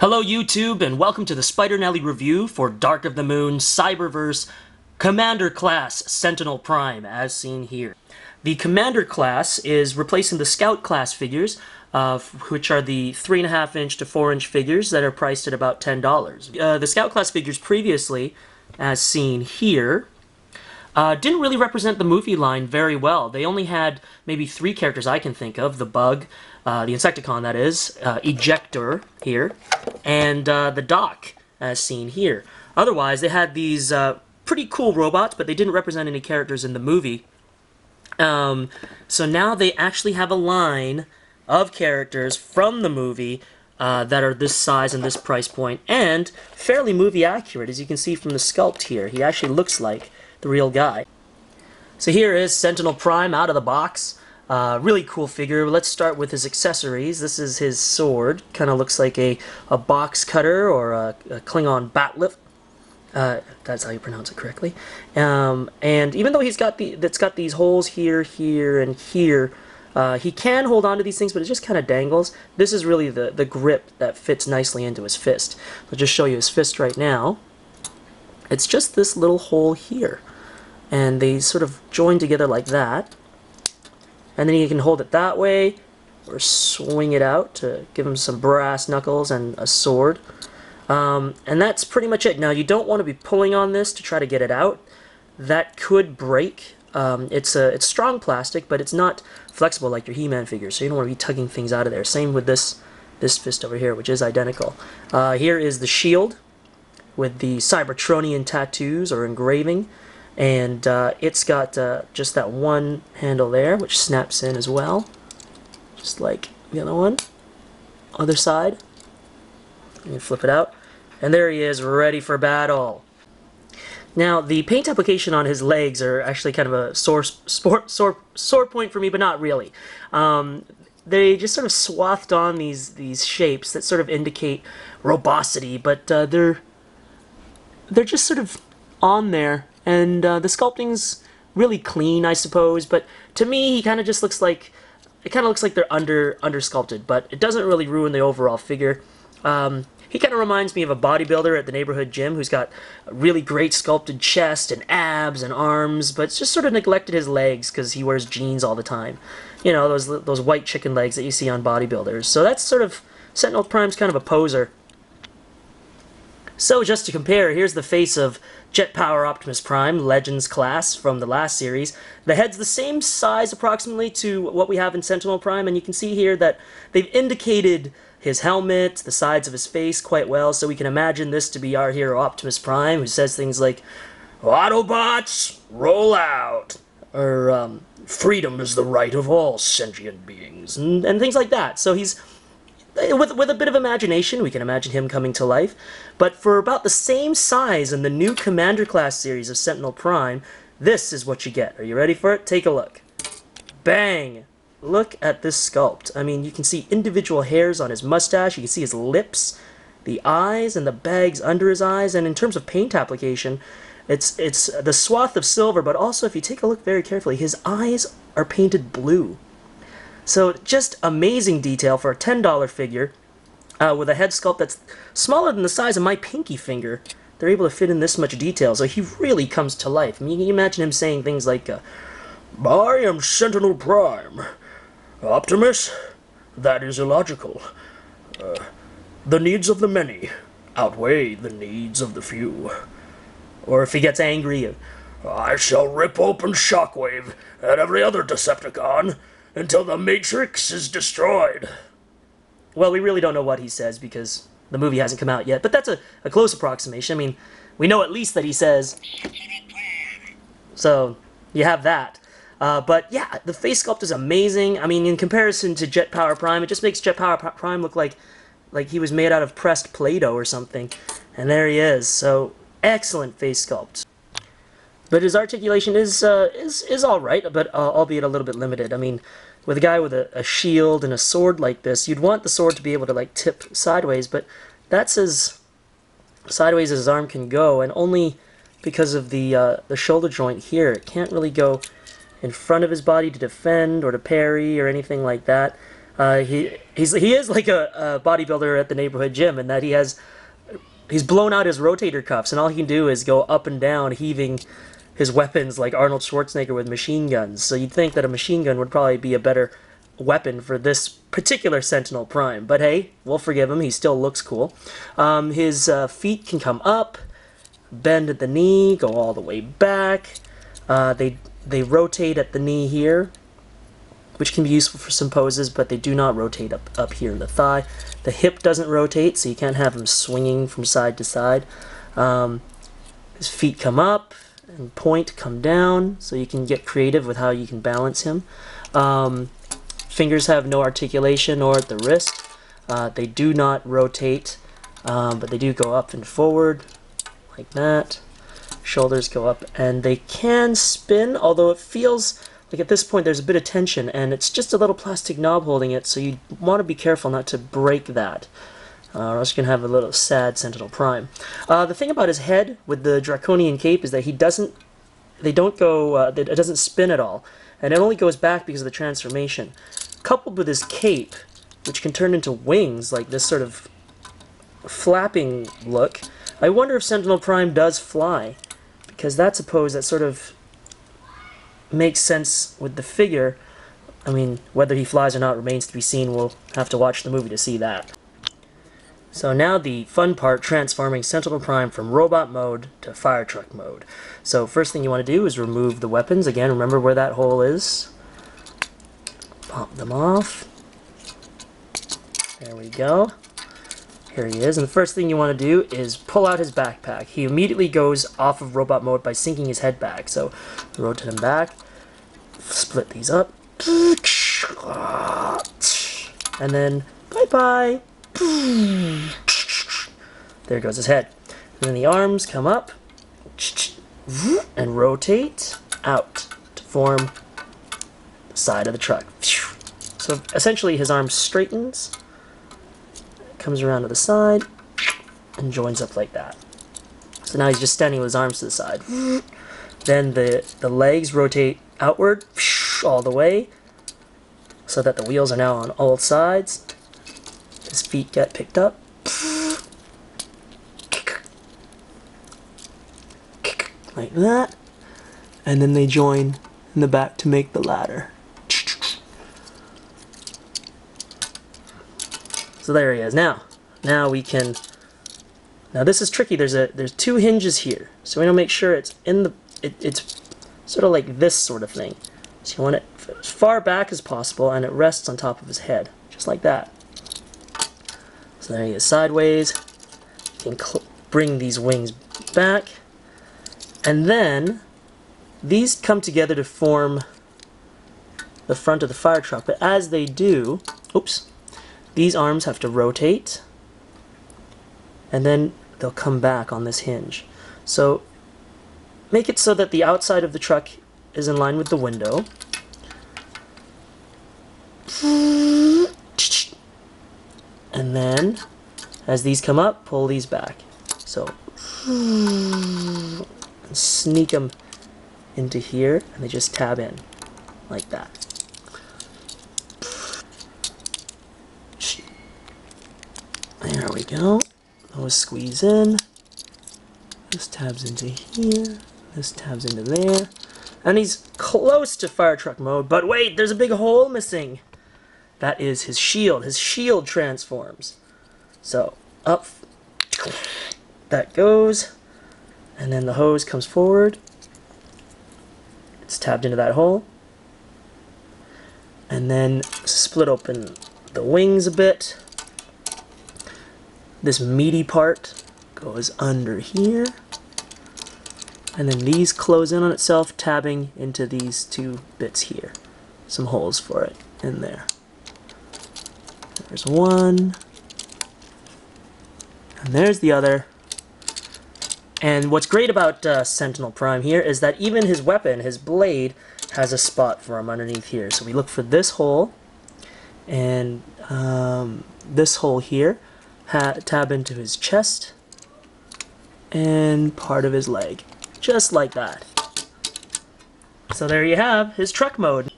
Hello YouTube, and welcome to the Spider Nelly review for Dark of the Moon Cyberverse Commander Class Sentinel Prime, as seen here. The Commander Class is replacing the Scout Class figures, which are the 3.5 inch to 4 inch figures that are priced at about $10. The Scout Class figures previously, as seen here, didn't really represent the movie line very well. They only had maybe 3 characters I can think of: the Bug, the Insecticon that is, Ejector here, and the Doc, as seen here. Otherwise, they had these pretty cool robots, but they didn't represent any characters in the movie. So now they actually have a line of characters from the movie that are this size and this price point, and fairly movie accurate, as you can see from the sculpt here. He actually looks like the real guy. So here is Sentinel Prime out of the box. Really cool figure. Let's start with his accessories. This is his sword. Kind of looks like a box cutter or a Klingon bat'leth. That's how you pronounce it correctly. And even though it's got these holes here, here, and here, he can hold on to these things, but it just kind of dangles. This is really the grip that fits nicely into his fist. I'll just show you his fist right now. It's just this little hole here, and they sort of join together like that. And then you can hold it that way, or swing it out to give him some brass knuckles and a sword. And that's pretty much it. Now, you don't want to be pulling on this to try to get it out. That could break. It's strong plastic, but it's not flexible like your He-Man figure, so you don't want to be tugging things out of there. Same with this fist over here, which is identical. Here is the shield with the Cybertronian tattoos or engraving. And it's got just that one handle there, which snaps in as well, just like the other one. Other side. You flip it out, and there he is, ready for battle. Now, the paint application on his legs are actually kind of a sore point for me, but not really. They just sort of swathed on these shapes that sort of indicate robustity, but they're just sort of on there. And the sculpting's really clean, I suppose, but to me, he kind of just looks like they're under sculpted, but it doesn't really ruin the overall figure. He kind of reminds me of a bodybuilder at the neighborhood gym who's got a really great sculpted chest and abs and arms, but it's just sort of neglected his legs because he wears jeans all the time. You know, those white chicken legs that you see on bodybuilders. So that's sort of Sentinel Prime's kind of a poser. So just to compare, here's the face of Jetpower Optimus Prime, Legends class from the last series. The head's the same size approximately to what we have in Sentinel Prime, and you can see here that they've indicated his helmet, the sides of his face quite well, so we can imagine this to be our hero Optimus Prime, who says things like, "Autobots, roll out!" or "Freedom is the right of all sentient beings," and things like that. So he's... With a bit of imagination, we can imagine him coming to life. But for about the same size in the new Commander Class series of Sentinel Prime, this is what you get. Are you ready for it? Take a look. Bang! Look at this sculpt. I mean, you can see individual hairs on his mustache, you can see his lips, the eyes, and the bags under his eyes, and in terms of paint application, it's the swath of silver, but also, if you take a look very carefully, his eyes are painted blue. So just amazing detail for a $10 figure with a head sculpt that's smaller than the size of my pinky finger. They're able to fit in this much detail, so he really comes to life. I mean, you can imagine him saying things like, "I am Sentinel Prime. Optimus, that is illogical. The needs of the many outweigh the needs of the few." Or if he gets angry, "I shall rip open Shockwave and every other Decepticon until the Matrix is destroyed." Well, we really don't know what he says because the movie hasn't come out yet, but that's a close approximation. I mean, we know at least that he says... So, you have that. But yeah, the face sculpt is amazing. I mean, in comparison to Jetpower Prime, it just makes Jetpower Prime look like he was made out of pressed Play-Doh or something. And there he is. So, excellent face sculpt. But his articulation is all right, but albeit a little bit limited. I mean, with a guy with a shield and a sword like this, you'd want the sword to be able to like tip sideways, but that's as sideways as his arm can go, and only because of the shoulder joint here. It can't really go in front of his body to defend or to parry or anything like that. He is like a bodybuilder at the neighborhood gym, in that he's blown out his rotator cuffs, and all he can do is go up and down, heaving his weapons like Arnold Schwarzenegger with machine guns. So you'd think that a machine gun would probably be a better weapon for this particular Sentinel Prime. But hey, we'll forgive him. He still looks cool. His feet can come up, bend at the knee, go all the way back. They rotate at the knee here, which can be useful for some poses, but they do not rotate up here in the thigh. The hip doesn't rotate, so you can't have him swinging from side to side. His feet come up and point, come down, so you can get creative with how you can balance him. Fingers have no articulation or at the wrist. They do not rotate, but they do go up and forward, like that. Shoulders go up, and they can spin, although it feels like at this point there's a bit of tension, and it's just a little plastic knob holding it, so you want to be careful not to break that, or else you're going to have a little sad Sentinel Prime. The thing about his head with the draconian cape is that it doesn't spin at all, and it only goes back because of the transformation. Coupled with his cape, which can turn into wings, like this sort of flapping look, I wonder if Sentinel Prime does fly, because that's a pose that sort of makes sense with the figure. I mean, whether he flies or not remains to be seen. We'll have to watch the movie to see that. So now the fun part, transforming Sentinel Prime from robot mode to firetruck mode. So first thing you want to do is remove the weapons. Again, remember where that hole is. Pop them off. There we go. Here he is, and the first thing you want to do is pull out his backpack. He immediately goes off of robot mode by sinking his head back. So rotate him back, split these up, and then bye-bye. There goes his head. And then the arms come up and rotate out to form the side of the truck. So essentially his arm straightens, comes around to the side, and joins up like that. So now he's just standing with his arms to the side. Then the legs rotate outward all the way, so that the wheels are now on all sides. His feet get picked up. Like that. And then they join in the back to make the ladder. So there he is. Now we can. Now this is tricky. There's two hinges here, so we want to make sure it's in the. It's sort of like this sort of thing. So you want it as far back as possible, and it rests on top of his head, just like that. So there he is, sideways. You can bring these wings back, and then these come together to form the front of the fire truck. But as they do, oops. These arms have to rotate, and then they'll come back on this hinge. So make it so that the outside of the truck is in line with the window. And then, as these come up, pull these back. So sneak them into here, and they just tab in, like that. There we go. Those squeeze in. This tabs into here. This tabs into there. And he's close to fire truck mode, but wait, there's a big hole missing. That is his shield. His shield transforms. So, up. That goes. And then the hose comes forward. It's tabbed into that hole. And then split open the wings a bit. This meaty part goes under here, and then these close in on itself, tabbing into these two bits here. Some holes for it in there. There's one, and there's the other. And what's great about Sentinel Prime here is that even his weapon, his blade, has a spot for him underneath here. So we look for this hole, and this hole here. Tab into his chest and part of his leg, just like that. So there you have his truck mode.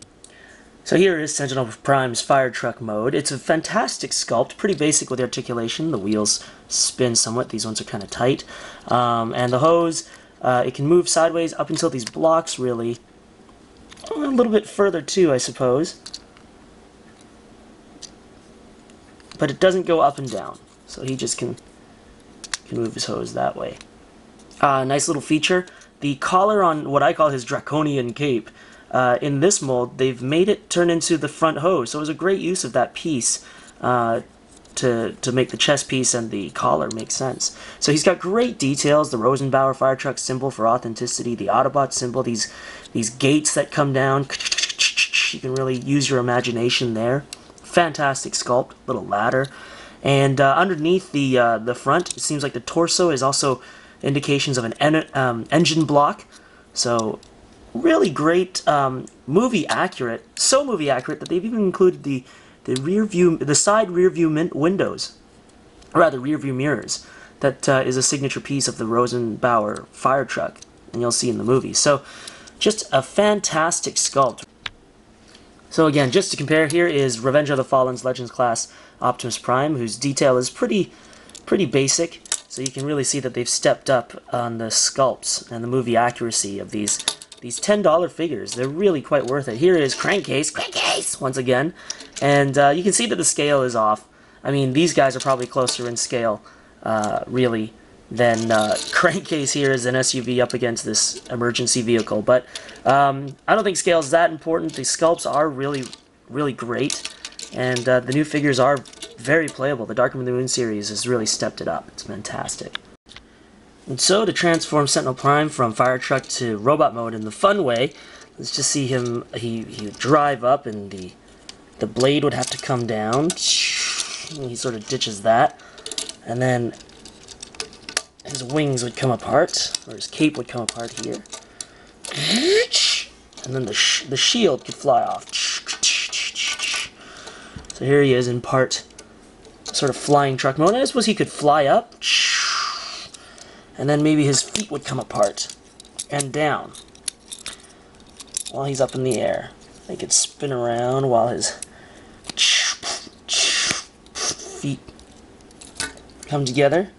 So here is Sentinel Prime's firetruck mode. It's a fantastic sculpt, pretty basic with the articulation. The wheels spin somewhat, these ones are kind of tight. And the hose, it can move sideways up until these blocks, really. A little bit further too, I suppose. But it doesn't go up and down, so he just can move his hose that way. Nice little feature. The collar on what I call his draconian cape, in this mold, they've made it turn into the front hose, so it was a great use of that piece to make the chest piece and the collar make sense. So he's got great details, the Rosenbauer firetruck symbol for authenticity, the Autobot symbol, these gates that come down, you can really use your imagination there. Fantastic sculpt, little ladder. And underneath the front, it seems like the torso is also indications of an engine block, so really great, movie accurate. So movie accurate that they've even included the side rear view windows, or rather rear view mirrors. That is a signature piece of the Rosenbauer firetruck, and you'll see in the movie. So, just a fantastic sculpt. So again, just to compare, here is Revenge of the Fallen's Legends class Optimus Prime, whose detail is pretty basic. So you can really see that they've stepped up on the sculpts and the movie accuracy of these $10 figures. They're really quite worth it. Here is Crankcase, once again. And you can see that the scale is off. I mean, these guys are probably closer in scale, really, than Crankcase here is an SUV up against this emergency vehicle. But I don't think scale is that important. The sculpts are really great. And the new figures are very playable. The Dark of the Moon series has really stepped it up. It's fantastic. And so to transform Sentinel Prime from firetruck to robot mode in the fun way, let's just see him. He would drive up, and the blade would have to come down. And he sort of ditches that, and then his wings would come apart, or his cape would come apart here, and then the shield could fly off. So here he is in part sort of flying truck mode. I suppose he could fly up, and then maybe his feet would come apart and down while he's up in the air. They could spin around while his feet come together.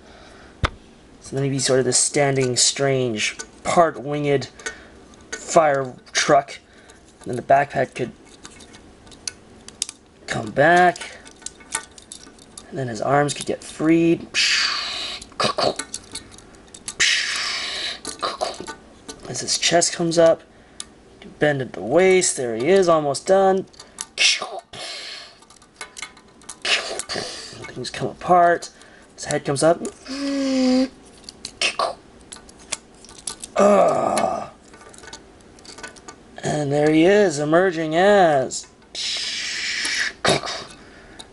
So then he'd be sort of this standing, strange, part-winged fire truck. And then the backpack could come back, and then his arms could get freed. As his chest comes up, you can bend at the waist. There he is, almost done. Things come apart. His head comes up. And there he is, emerging as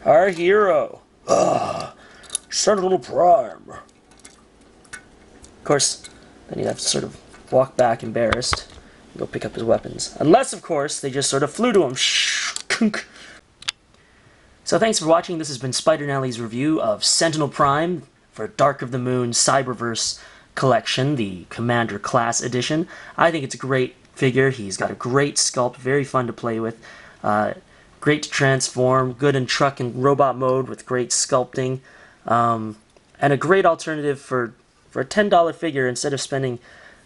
our hero, Sentinel Prime. Of course, then he'd have to sort of walk back embarrassed and go pick up his weapons. Unless, of course, they just sort of flew to him. So thanks for watching. This has been Spider Nelly's review of Sentinel Prime for Dark of the Moon Cyberverse collection, the Commander Class Edition. I think it's a great figure. He's got a great sculpt, very fun to play with. Great to transform, good in truck and robot mode with great sculpting, and a great alternative for a $10 figure. Instead of spending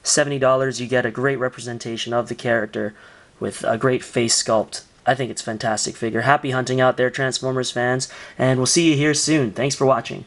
$70, you get a great representation of the character with a great face sculpt. I think it's a fantastic figure. Happy hunting out there, Transformers fans, and we'll see you here soon. Thanks for watching.